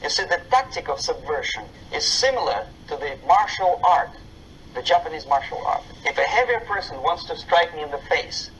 You see, the tactic of subversion is similar to the martial art, the Japanese martial art. If a heavier person wants to strike me in the face,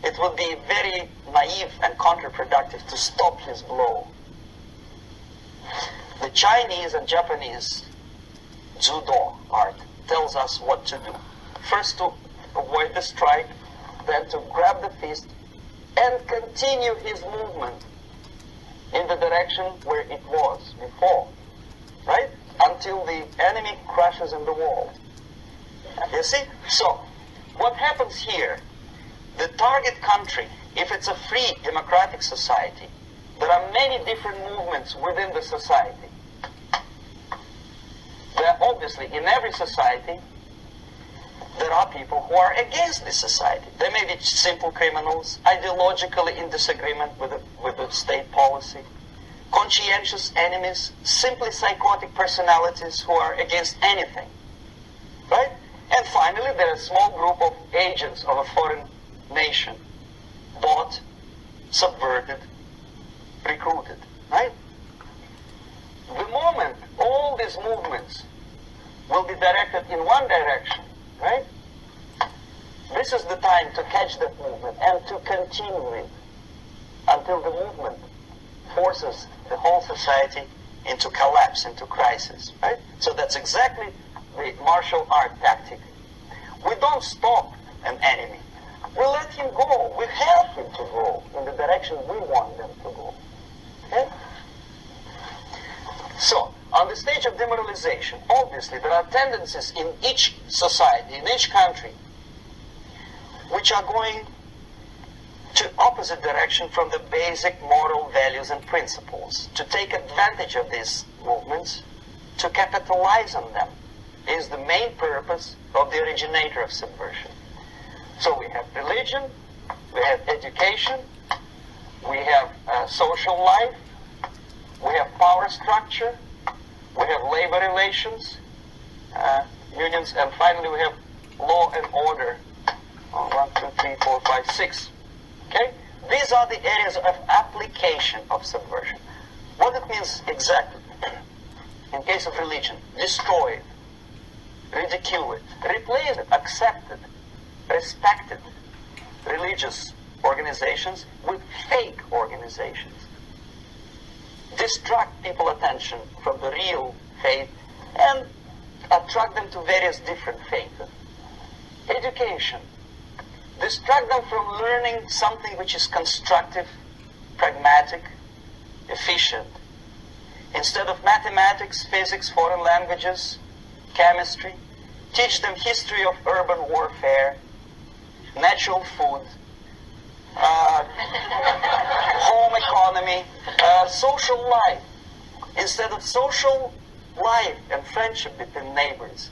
it would be very naive and counterproductive to stop his blow. The Chinese and Japanese judo art tells us what to do. First to avoid the strike, then to grab the fist and continue his movement in the direction where it was before, right? Until the enemy crashes in the wall. You see? So, what happens here? The target country, if it's a free democratic society, there are many different movements within the society. There are obviously, in every society, there are people who are against this society. They may be simple criminals, ideologically in disagreement with the state policy, conscientious enemies, simply psychotic personalities who are against anything, right? And finally, there is a small group of agents of a foreign nation, bought, subverted, recruited, right? The moment all these movements will be directed in one direction, right? This is the time to catch that movement and to continue it until the movement forces the whole society into collapse, into crisis, right? So that's exactly the martial art tactic. We don't stop an enemy. We let him go. We help him to go in the direction we want them to go. Okay? So, on the stage of demoralization, obviously there are tendencies in each society, in each country, which are going to opposite direction from the basic moral values and principles. To take advantage of these movements, to capitalize on them, is the main purpose of the originator of subversion. So we have religion, we have education, we have social life, we have power structure, we have labor relations, unions, and finally we have law and order. 1, 2, 3, 4, 5, 6. Okay? These are the areas of application of subversion. What it means exactly? In case of religion, destroy it, ridicule it, replace it, accept it, respected religious organizations with fake organizations. Distract people's attention from the real faith and attract them to various different faiths. Education. Distract them from learning something which is constructive, pragmatic, efficient. Instead of mathematics, physics, foreign languages, chemistry, teach them history of urban warfare, natural food, home economy, social life. Instead of social life and friendship between neighbors,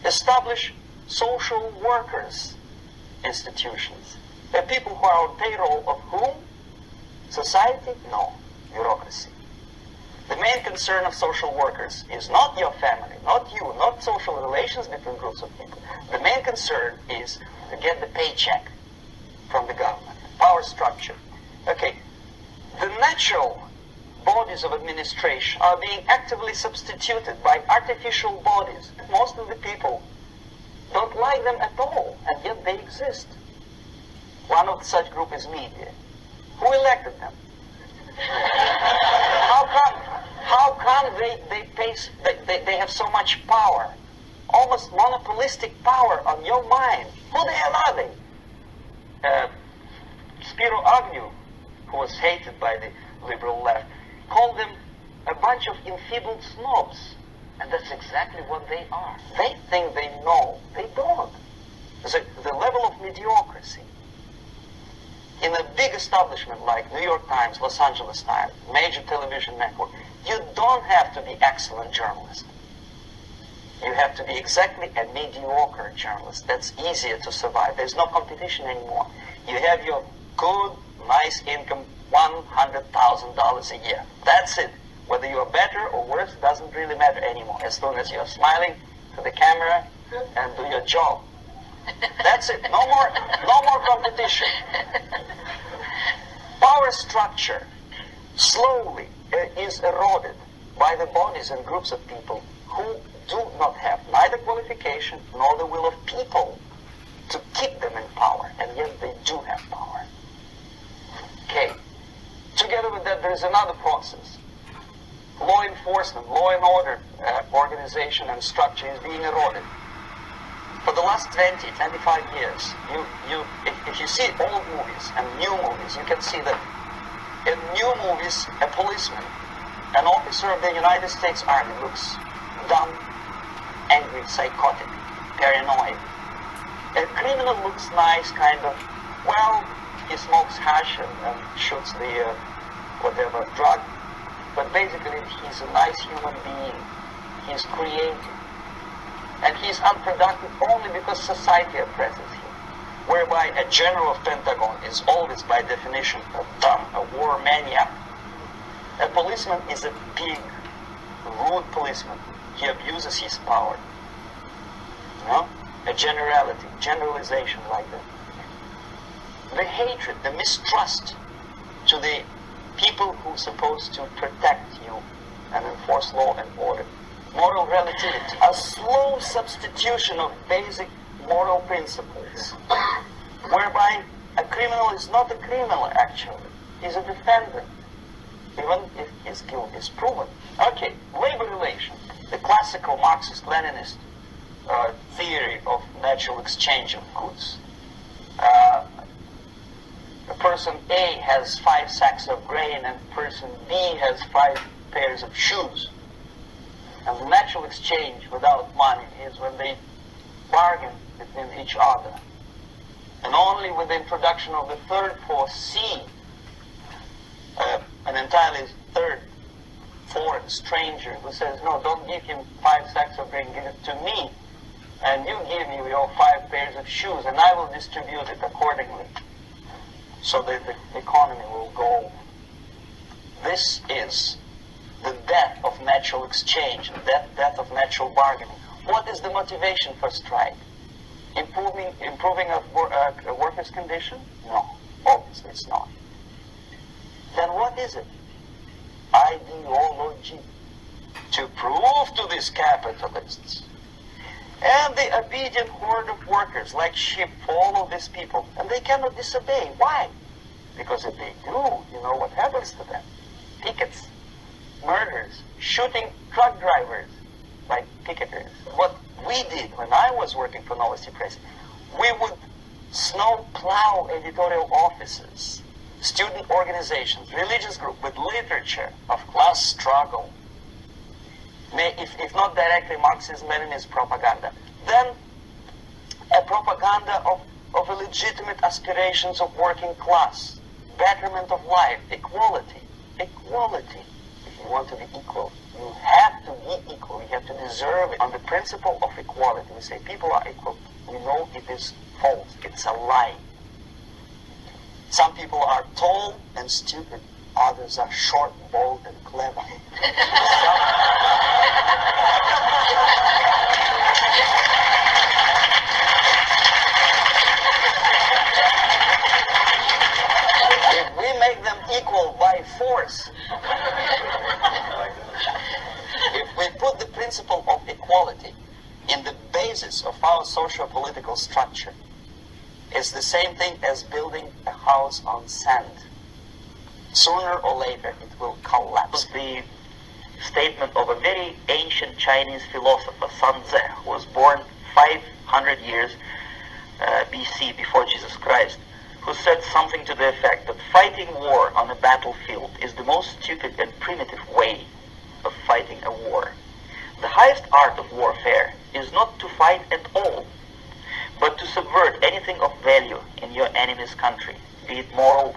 establish social workers institutions. The people who are on payroll of whom? Society? No. Bureaucracy. The main concern of social workers is not your family, not you, not social relations between groups of people. The main concern is to get the paycheck from the government. Power structure. Okay. The natural bodies of administration are being actively substituted by artificial bodies. Most of the people don't like them at all, and yet they exist. One of such group is media. Who elected them? How come they have so much power? Almost monopolistic power on your mind. Who the hell are they? Spiro Agnew, who was hated by the liberal left, called them a bunch of enfeebled snobs. And that's exactly what they are. They think they know. They don't. The level of mediocrity. In a big establishment like New York Times, Los Angeles Times, major television network, you don't have to be excellent journalist. You have to be exactly a mediocre journalist. That's easier to survive. There's no competition anymore. You have your good, nice income, $100,000 a year. That's it. Whether you're better or worse doesn't really matter anymore. As long as you're smiling to the camera and do your job. That's it. No more competition. Power structure slowly is eroded by the bodies and groups of people who do not have neither qualification nor the will of people to keep them in power, and yet they do have power. Okay. Together with that, there is another process. Law enforcement, law and order organization and structure is being eroded. For the last 20, 25 years, if you see old movies and new movies, you can see that in new movies, a policeman, an officer of the United States Army looks dumb, angry, psychotic, paranoid. A criminal looks nice, kind of, well, he smokes hash and shoots the whatever drug, but basically he's a nice human being. He's creative. And he's unproductive only because society oppresses him. Whereby a general of Pentagon is always by definition a dumb, a war maniac. A policeman is a big, rude policeman. He abuses his power. You know? A generalization like that. The hatred, the mistrust to the people who are supposed to protect you and enforce law and order. Moral relativity, a slow substitution of basic moral principles, whereby a criminal is not a criminal actually, he's a defendant, even if his guilt is proven. Okay, labor relations, the classical Marxist-Leninist theory of natural exchange of goods. Person A has 5 sacks of grain and person B has 5 pairs of shoes. And the natural exchange without money is when they bargain between each other. And only with the introduction of the third force, C, an entirely third foreign stranger who says, no, don't give him 5 sacks of grain, give it to me. And you give me your 5 pairs of shoes and I will distribute it accordingly. So that the economy will go. This is the death of natural exchange, death of natural bargaining. What is the motivation for strike? Improving a worker's condition? No, obviously it's not. Then what is it? Ideology. To prove to these capitalists. And the obedient horde of workers, like sheep, follow these people. And they cannot disobey. Why? Because if they do, you know what happens to them. Pickets, murders, shooting truck drivers by picketers. What we did when I was working for Novosti Press, we would snow plow editorial offices, student organizations, religious groups with literature of class struggle. If not directly Marxist-Leninist propaganda, then a propaganda of a legitimate aspirations of working class, betterment of life, equality. Equality. If you want to be equal, you have to be equal. You have to deserve it. On the principle of equality, we say people are equal. We know it is false. It's a lie. Some people are tall and stupid. Others are short, bold, and clever. If we make them equal by force, if we put the principle of equality in the basis of our socio-political structure, it's the same thing as building a house on sand. Sooner or later, it will collapse. The statement of a very ancient Chinese philosopher, Sun Tzu, who was born 500 years BC, before Jesus Christ, who said something to the effect that fighting war on a battlefield is the most stupid and primitive way of fighting a war. The highest art of warfare is not to fight at all, but to subvert anything of value in your enemy's country, be it moral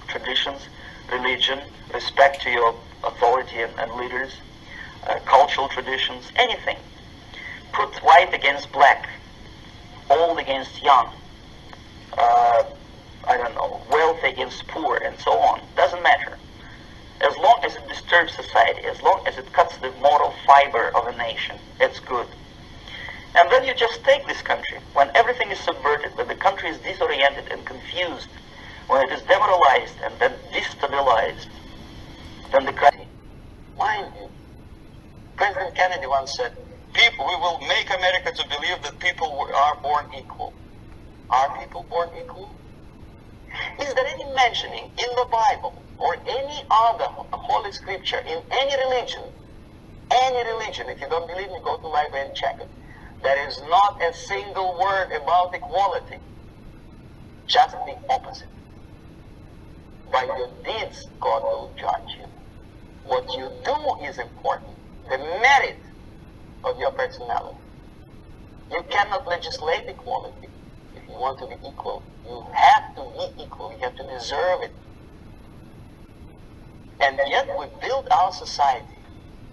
traditions, religion, respect to your authority and leaders, cultural traditions, anything. Put white against black, old against young, I don't know, wealthy against poor, and so on. Doesn't matter. As long as it disturbs society, as long as it cuts the moral fiber of a nation, it's good. And then you just take this country, when everything is subverted, when the country is disoriented and confused, when it is demoralized and then destabilized, then the country, mind you, President Kennedy once said, "People, we will make America to believe that people are born equal." Are people born equal? Is there any mentioning in the Bible or any other holy scripture in any religion, if you don't believe me, go to the library and check it, there is not a single word about equality, just the opposite. By your deeds, God will judge you. What you do is important, the merit of your personality. You cannot legislate equality. If you want to be equal, you have to be equal. You have to deserve it. And yet we build our society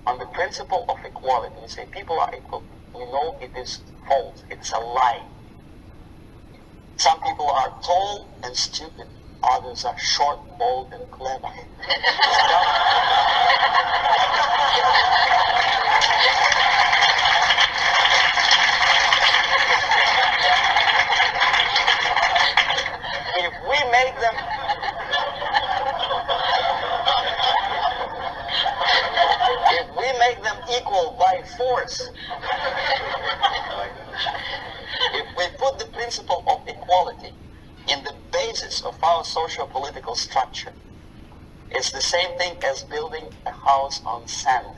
on the principle of equality. We say people are equal. We know it is false. It's a lie. Some people are tall and stupid. Others are short, bold, and clever. If we make them equal by force, if we put the principle of equality in the basis of our socio-political structure, it's the same thing as building a house on sand.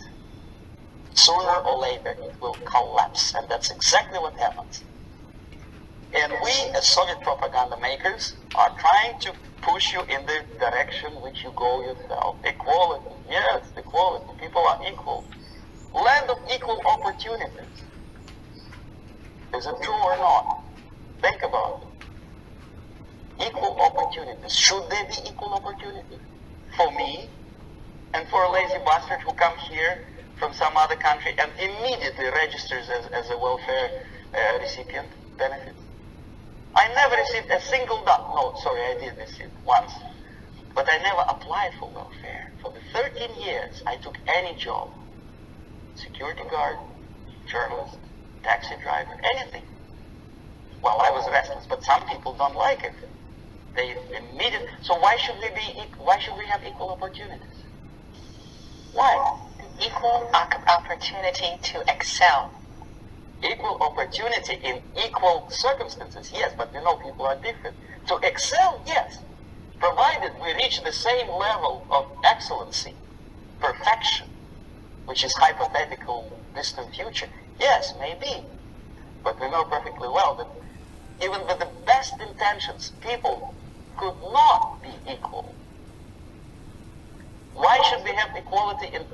Sooner or later it will collapse, and that's exactly what happens. And we, as Soviet propaganda makers, are trying to push you in the direction which you go yourself. Equality, yes, equality. People are equal. Land of equal opportunities. Is it true or not? Think about it. Equal opportunities. Should there be equal opportunities? For me, and for a lazy bastard who comes here from some other country and immediately registers as a welfare recipient benefits? I never received a single dollar. No, sorry, I did receive once. But I never applied for welfare. For the 13 years, I took any job. Security guard, journalist, taxi driver, anything. Well, I was restless, but some people don't like it. They immediately. So why should we have equal opportunities? Why? Equal opportunity to excel. Equal opportunity in equal circumstances, yes, but you know people are different. To excel, yes, provided we reach the same level of excellency, perfection, which is hypothetical, distant future. Yes, maybe, but we know perfectly well that even with the best intentions, people could not be equal. Why should we have equality in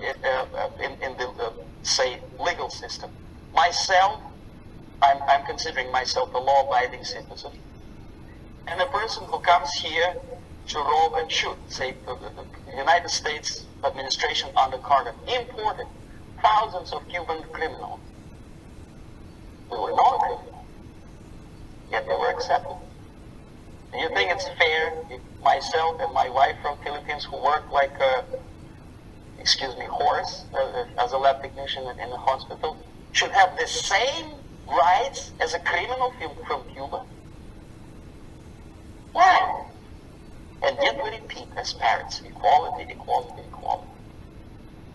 the say, legal system? Myself, I'm considering myself a law-abiding citizen, and a person who comes here to rob and shoot, say, the United States administration under Carter imported thousands of Cuban criminals. We were non-criminal, yet they were accepted. Do you think it's fair if myself and my wife from Philippines, who work like a, horse as a lab technician in a hospital, should have the same rights as a criminal from Cuba? Why? And yet we repeat as parents, equality, equality, equality.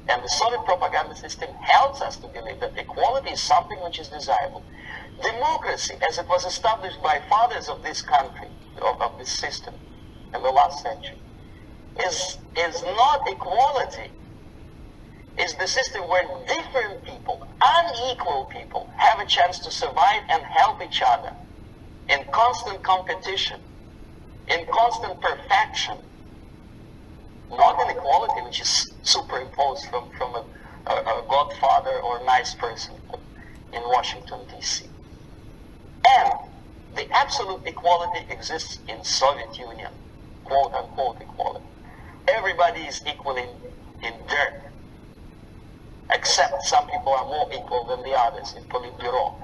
And the Soviet propaganda system helps us to believe that equality is something which is desirable. Democracy, as it was established by fathers of this country, of this system in the last century, is not equality. Is the system where different people, unequal people, have a chance to survive and help each other in constant competition, in constant perfection, not in equality which is superimposed from a godfather or nice person in Washington, D.C. And the absolute equality exists in Soviet Union, quote-unquote equality. Everybody is equal in dirt, except some people are more equal than the others in Politburo.